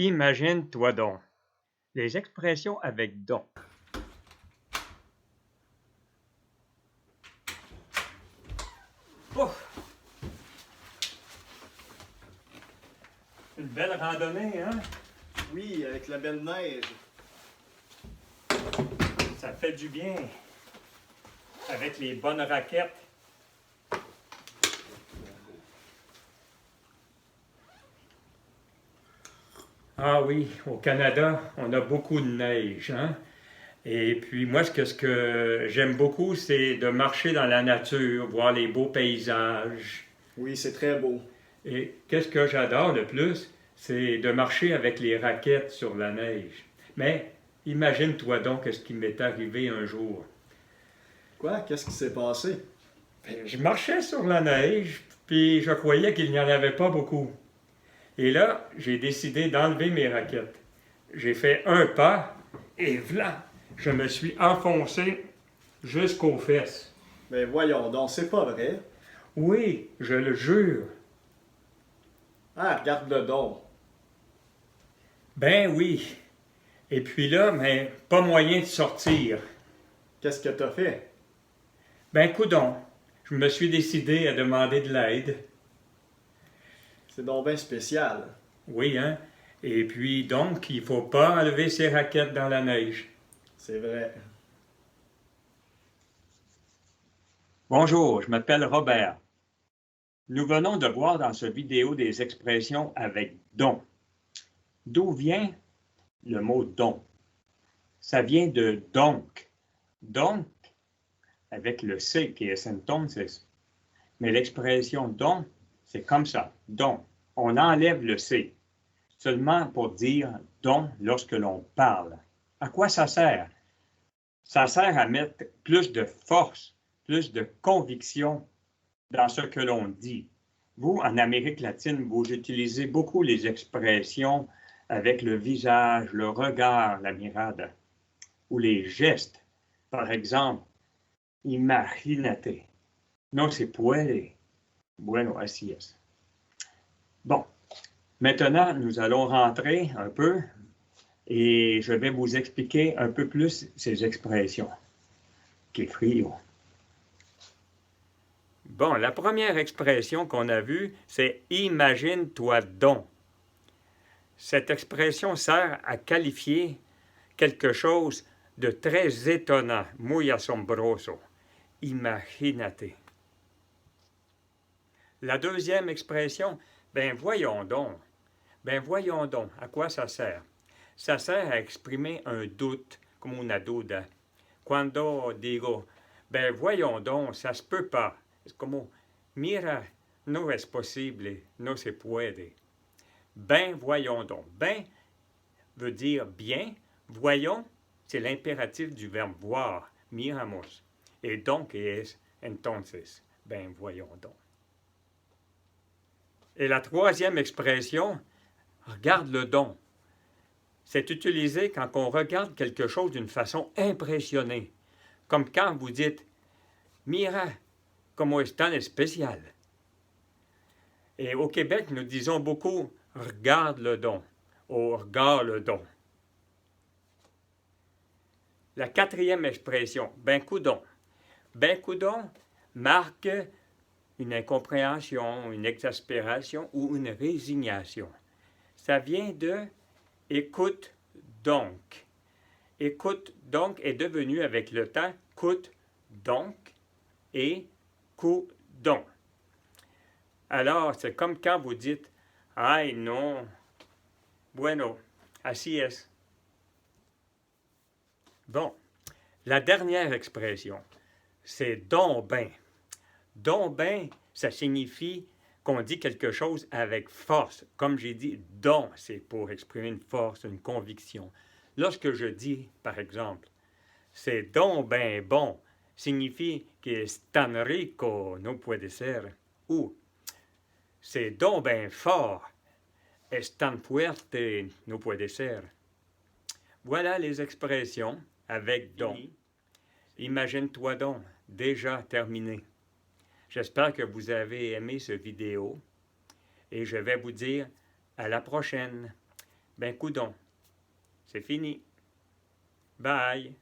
Imagine-toi donc. Les expressions avec donc. Ouf! Une belle randonnée, hein? Oui, avec la belle neige. Ça fait du bien. Avec les bonnes raquettes. Ah oui, au Canada, on a beaucoup de neige, hein? Et puis moi, ce que j'aime beaucoup, c'est de marcher dans la nature, voir les beaux paysages. Oui, c'est très beau. Et qu'est-ce que j'adore le plus, c'est de marcher avec les raquettes sur la neige. Mais imagine-toi donc ce qui m'est arrivé un jour. Quoi? Qu'est-ce qui s'est passé? Je marchais sur la neige, puis je croyais qu'il n'y en avait pas beaucoup. Et là, j'ai décidé d'enlever mes raquettes. J'ai fait un pas, et voilà, je me suis enfoncé jusqu'aux fesses. Ben voyons donc, c'est pas vrai. Oui, je le jure. Ah, regarde-le donc. Ben oui. Et puis là, mais pas moyen de sortir. Qu'est-ce que t'as fait? Ben coudonc, je me suis décidé à demander de l'aide. C'est donc bien spécial. Oui, hein? Et puis donc, il faut pas enlever ses raquettes dans la neige. C'est vrai. Bonjour, je m'appelle Robert. Nous venons de voir dans cette vidéo des expressions avec donc. D'où vient le mot donc? Ça vient de donc. Donc, avec le C qui est entonces. Mais l'expression donc, c'est comme ça. Donc, on enlève le C. Seulement pour dire donc lorsque l'on parle. À quoi ça sert? Ça sert à mettre plus de force, plus de conviction dans ce que l'on dit. Vous, en Amérique latine, vous utilisez beaucoup les expressions avec le visage, le regard, la mirada, ou les gestes. Par exemple, imagínate. No se puede. Bueno, así es. Bon, maintenant, nous allons rentrer un peu et je vais vous expliquer un peu plus ces expressions. Que frio. Bon, la première expression qu'on a vue, c'est imagine-toi donc. Cette expression sert à qualifier quelque chose de très étonnant, muy asombroso. Imagínate. La deuxième expression, ben voyons donc. Ben voyons donc, à quoi ça sert? Ça sert à exprimer un doute, comme una duda. Cuando digo, ben voyons donc, ça se peut pas. Es como, mira, no es posible, no se puede. Ben voyons donc. Ben veut dire bien. Voyons, c'est l'impératif du verbe voir, miramos. Et donc es entonces. Ben voyons donc. Et la troisième expression, regarde le don. C'est utilisé quand on regarde quelque chose d'une façon impressionnée. Comme quand vous dites Mira, como es tan especial. Et au Québec, nous disons beaucoup regarde le don ou regarde le don. La quatrième expression, ben coudon. Ben coudon marque une incompréhension, une exaspération ou une résignation. Ça vient de écoute donc. Écoute donc est devenu avec le temps coûte donc et coudon. Alors, c'est comme quand vous dites ay non, bueno, así es. Bon, la dernière expression, c'est donc ben. Donc ben, ça signifie qu'on dit quelque chose avec force. Comme j'ai dit, donc, c'est pour exprimer une force, une conviction. Lorsque je dis, par exemple, c'est donc ben bon, signifie que es tan rico, no puede ser. Ou c'est donc ben fort, es tan fuerte, no puede ser. Voilà les expressions avec donc. Imagine-toi donc, déjà terminé. J'espère que vous avez aimé cette vidéo et je vais vous dire à la prochaine. Ben coudon, c'est fini. Bye!